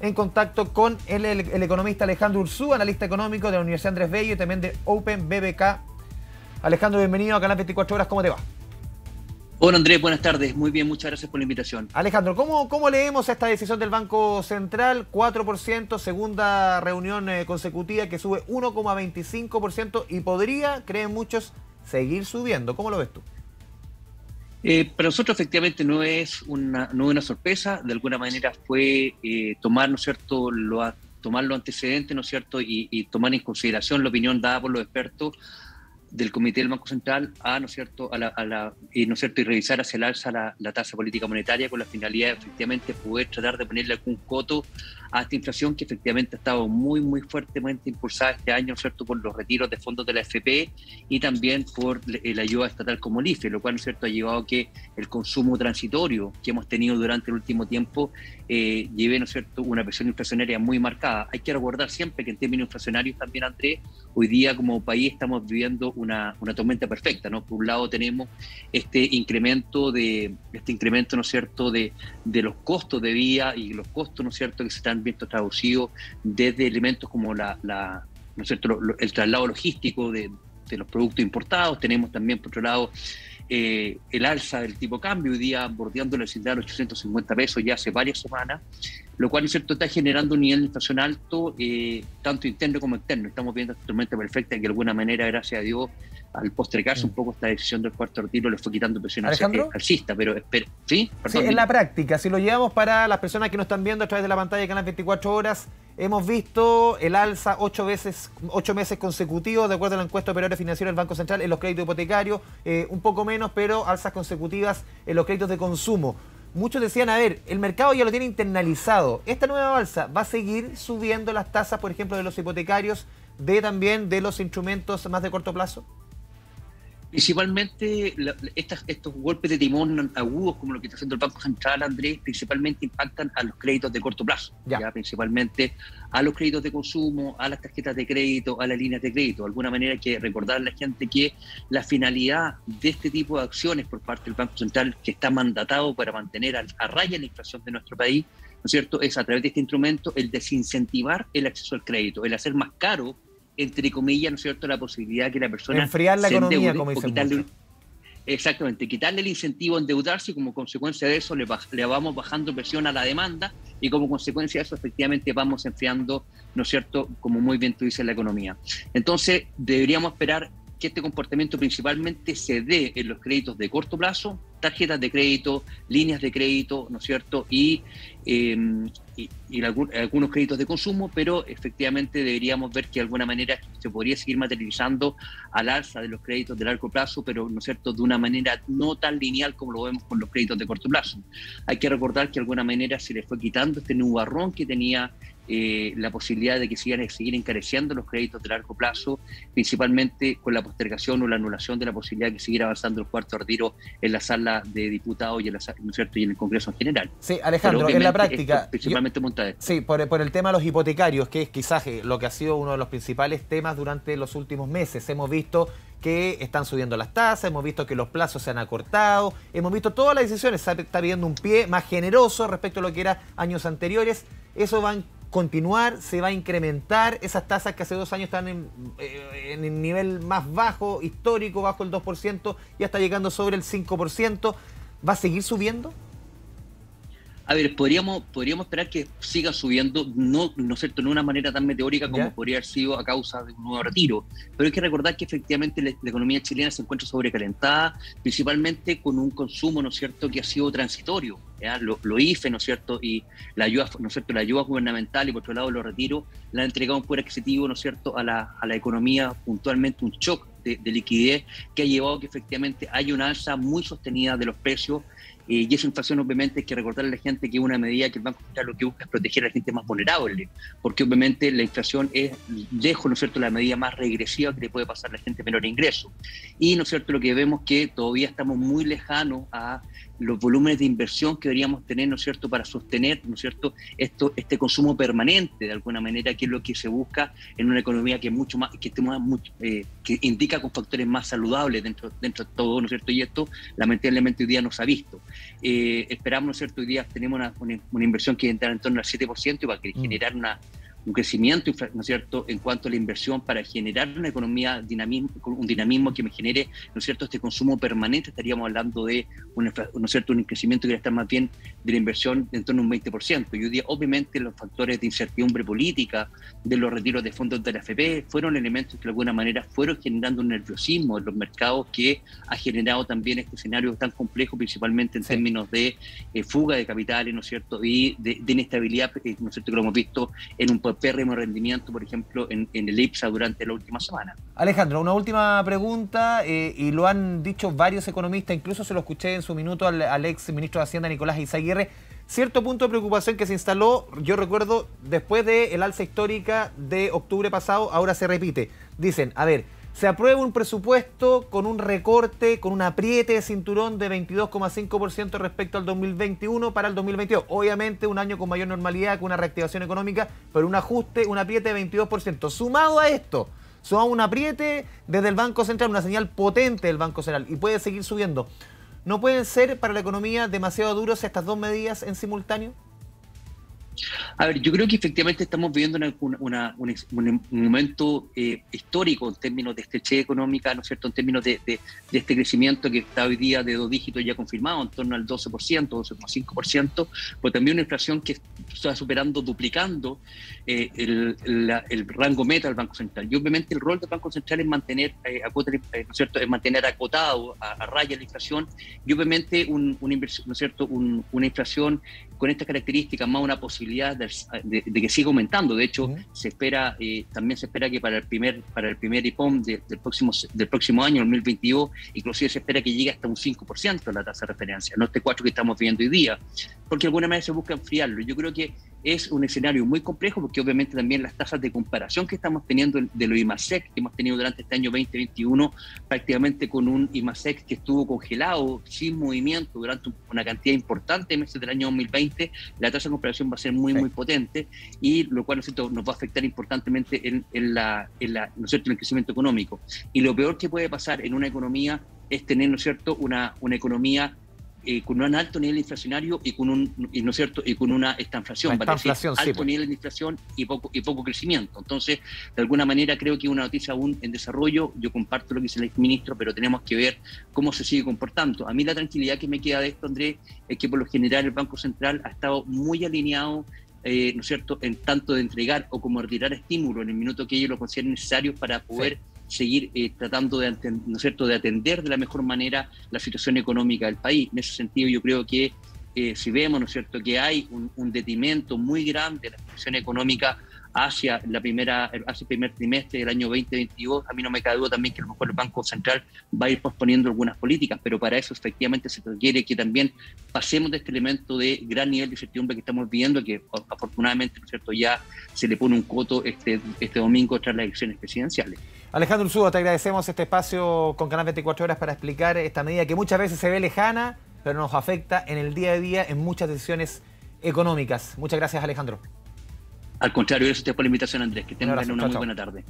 en contacto con el economista Alejandro Urzúa, analista económico de la Universidad Andrés Bello y también de Open BBK. Alejandro, bienvenido a Canal 24 Horas, ¿cómo te va? Hola Andrés, buenas tardes. Muy bien, muchas gracias por la invitación. Alejandro, ¿cómo leemos esta decisión del Banco Central? 4%, segunda reunión consecutiva que sube 1,25% y podría, creen muchos, seguir subiendo. ¿Cómo lo ves tú? Para nosotros efectivamente no es una sorpresa, de alguna manera fue tomar, ¿no es cierto?, tomar los antecedentes, ¿no es cierto?, y tomar en consideración la opinión dada por los expertos del Comité del Banco Central ¿no es cierto?, ¿no es cierto?, y revisar hacia el alza la tasa política monetaria con la finalidad de efectivamente poder tratar de ponerle algún coto a esta inflación que efectivamente ha estado muy fuertemente impulsada este año, ¿no es cierto?, por los retiros de fondos de la AFP y también por la ayuda estatal como el IFE, lo cual, ¿no es cierto?, ha llevado a que el consumo transitorio que hemos tenido durante el último tiempo lleve, ¿no es cierto?, una presión inflacionaria muy marcada. Hay que recordar siempre que en términos inflacionarios también, Andrés, hoy día como país estamos viviendo una tormenta perfecta, ¿no? Por un lado tenemos este incremento, ¿no es cierto?, de los costos de vida y los costos, ¿no es cierto?, que se están viendo traducidos desde elementos como ¿no es cierto?, el traslado logístico de los productos importados. Tenemos también, por otro lado, el alza del tipo de cambio, hoy día bordeando la vecindad de los 850 pesos ya hace varias semanas, lo cual, ¿no es cierto?, está generando un nivel de inflación alto, tanto interno como externo. Estamos viendo esta tormenta perfecta que de alguna manera, gracias a Dios, al postergarse un poco esta decisión del cuarto retiro, le fue quitando presión alcista, pero ¿sí? Perdón, sí, en la práctica, si lo llevamos para las personas que nos están viendo a través de la pantalla de Canal 24 Horas, hemos visto el alza 8 meses consecutivos, de acuerdo a la encuesta de operadores financieros del Banco Central, en los créditos hipotecarios, un poco menos, pero alzas consecutivas en los créditos de consumo. Muchos decían, a ver, el mercado ya lo tiene internalizado. ¿Esta nueva alza va a seguir subiendo las tasas, por ejemplo, de los hipotecarios, también de los instrumentos más de corto plazo? Principalmente estos golpes de timón agudos como lo que está haciendo el Banco Central, Andrés, principalmente impactan a los créditos de corto plazo, ¿ya? Principalmente a los créditos de consumo, a las tarjetas de crédito, a las líneas de crédito. De alguna manera hay que recordar a la gente que la finalidad de este tipo de acciones por parte del Banco Central, que está mandatado para mantener a raya la inflación de nuestro país, ¿no es cierto?, es a través de este instrumento el desincentivar el acceso al crédito, el hacer más caro, entre comillas, ¿no es cierto?, la posibilidad que la persona enfriar la economía, como dicen muchos. Exactamente, quitarle el incentivo a endeudarse y como consecuencia de eso le vamos bajando presión a la demanda y como consecuencia de eso efectivamente vamos enfriando, ¿no es cierto?, como muy bien tú dices, la economía. Entonces deberíamos esperar que este comportamiento principalmente se dé en los créditos de corto plazo, tarjetas de crédito, líneas de crédito, ¿no es cierto?, y algunos créditos de consumo, pero efectivamente deberíamos ver que de alguna manera se podría seguir materializando al alza de los créditos de largo plazo, pero, ¿no es cierto?, de una manera no tan lineal como lo vemos con los créditos de corto plazo. Hay que recordar que de alguna manera se le fue quitando este nubarrón que tenía la posibilidad de que seguir encareciendo los créditos de largo plazo, principalmente con la postergación o la anulación de la posibilidad de que siguiera avanzando el cuarto retiro en la sala de diputados y, ¿no es cierto?, y en el Congreso en general. Sí, Alejandro, en la práctica, principalmente montaje. Sí, por el tema de los hipotecarios, que es quizás lo que ha sido uno de los principales temas durante los últimos meses. Hemos visto que están subiendo las tasas, hemos visto que los plazos se han acortado, hemos visto todas las decisiones, se está pidiendo un pie más generoso respecto a lo que era años anteriores. Eso va a continuar, se va a incrementar esas tasas que hace 2 años están en el nivel más bajo, histórico, bajo el 2%, ya está llegando sobre el 5%. ¿Va a seguir subiendo? A ver, podríamos esperar que siga subiendo, no es cierto, no de una manera tan meteórica como podría haber sido a causa de un nuevo retiro, pero hay que recordar que efectivamente la economía chilena se encuentra sobrecalentada, principalmente con un consumo, ¿no es cierto?, que ha sido transitorio, ¿ya? Lo IFE, ¿no es cierto?, y la ayuda, ¿no es cierto?, la ayuda gubernamental y por otro lado los retiros, le han entregado un poder adquisitivo, ¿no es cierto?, a la economía, puntualmente un shock de liquidez que ha llevado a que efectivamente haya una alza muy sostenida de los precios. Y esa inflación, obviamente, hay que recordarle a la gente que es una medida que el Banco Central lo que busca es proteger a la gente más vulnerable, porque obviamente la inflación es lejos, ¿no es cierto?, la medida más regresiva que le puede pasar a la gente menor ingreso. Y, ¿no es cierto?, lo que vemos que todavía estamos muy lejanos a los volúmenes de inversión que deberíamos tener, ¿no es cierto?, para sostener, ¿no es cierto?, este consumo permanente, de alguna manera, que es lo que se busca en una economía que es mucho más, que indica con factores más saludables dentro de todo, ¿no es cierto?, y esto lamentablemente hoy día no se ha visto. Esperamos, ¿no es cierto?, hoy día tenemos una inversión que entra en torno al 7% y va a generar un crecimiento, ¿no es cierto?, en cuanto a la inversión para generar una economía, un dinamismo que me genere, ¿no es cierto?, este consumo permanente. Estaríamos hablando de ¿no es cierto?, un crecimiento que debería estar más bien de la inversión en torno a un 20%. Y hoy día, obviamente, los factores de incertidumbre política, de los retiros de fondos de la AFP, fueron elementos que de alguna manera fueron generando un nerviosismo en los mercados que ha generado también este escenario tan complejo, principalmente en términos de fuga de capitales, ¿no es cierto?, y de inestabilidad, ¿no es cierto?, que lo hemos visto en un pérrimo rendimiento, por ejemplo, en el IPSA durante la última semana. Alejandro, una última pregunta, y lo han dicho varios economistas, incluso se lo escuché en su minuto al ex ministro de Hacienda, Nicolás Izaguirre, cierto punto de preocupación que se instaló, yo recuerdo, después del alza histórica de octubre pasado, ahora se repite. Dicen, a ver, se aprueba un presupuesto con un recorte, con un apriete de cinturón de 22,5% respecto al 2021 para el 2022. Obviamente un año con mayor normalidad, con una reactivación económica, pero un ajuste, un apriete de 22%. Sumado a esto, sumado un apriete desde el Banco Central, una señal potente del Banco Central, y puede seguir subiendo. ¿No pueden ser para la economía demasiado duros estas dos medidas en simultáneo? A ver, yo creo que efectivamente estamos viviendo un momento histórico en términos de estrechez económica, ¿no es cierto?, en términos de este crecimiento que está hoy día de 2 dígitos ya confirmado, en torno al 12%, 12,5%, pero también una inflación que está superando, duplicando el rango meta del Banco Central. Y obviamente el rol del Banco Central es mantener, ¿no es cierto?, es mantener acotado, a raya la inflación, y obviamente una inversión, ¿no es cierto?, una inflación con estas características, más una posibilidad de que siga aumentando. De hecho, también se espera que para el primer IPOM del próximo año, 2022, inclusive se espera que llegue hasta un 5% la tasa de referencia, no este 4% que estamos viendo hoy día, porque de alguna manera se busca enfriarlo. Yo creo que es un escenario muy complejo, porque obviamente también las tasas de comparación que estamos teniendo de los IMASEC que hemos tenido durante este año 2021, prácticamente con un IMASEC que estuvo congelado, sin movimiento durante una cantidad importante de meses del año 2020, la tasa de comparación va a ser muy potente, y lo cual, ¿no es cierto?, nos va a afectar importantemente en ¿no es cierto?, en el crecimiento económico. Y lo peor que puede pasar en una economía es tener, ¿no es cierto?, una economía con un alto nivel inflacionario y ¿no es cierto?, y con una estanflación, alto nivel de inflación y poco crecimiento. Entonces, de alguna manera creo que es una noticia aún en desarrollo. Yo comparto lo que dice el exministro, pero tenemos que ver cómo se sigue comportando. A mí la tranquilidad que me queda de esto, Andrés, es que por lo general el Banco Central ha estado muy alineado, ¿no es cierto?, en tanto de entregar o como retirar estímulos en el minuto que ellos lo consideren necesario para poder seguir tratando ¿no es cierto?, de atender de la mejor manera la situación económica del país. En ese sentido, yo creo que si vemos, ¿no es cierto?, que hay un detrimento muy grande de la situación económica hacia el primer trimestre del año 2022, a mí no me cabe duda también que a lo mejor el Banco Central va a ir posponiendo algunas políticas, pero para eso efectivamente se requiere que también pasemos de este elemento de gran nivel de incertidumbre que estamos viviendo, que afortunadamente, ¿no es cierto?, ya se le pone un coto este domingo tras las elecciones presidenciales. Alejandro Urzúa, te agradecemos este espacio con Canal 24 Horas para explicar esta medida que muchas veces se ve lejana, pero nos afecta en el día a día en muchas decisiones económicas. Muchas gracias, Alejandro. Al contrario, gracias a usted por la invitación, Andrés. Que tengan una muy buena tarde.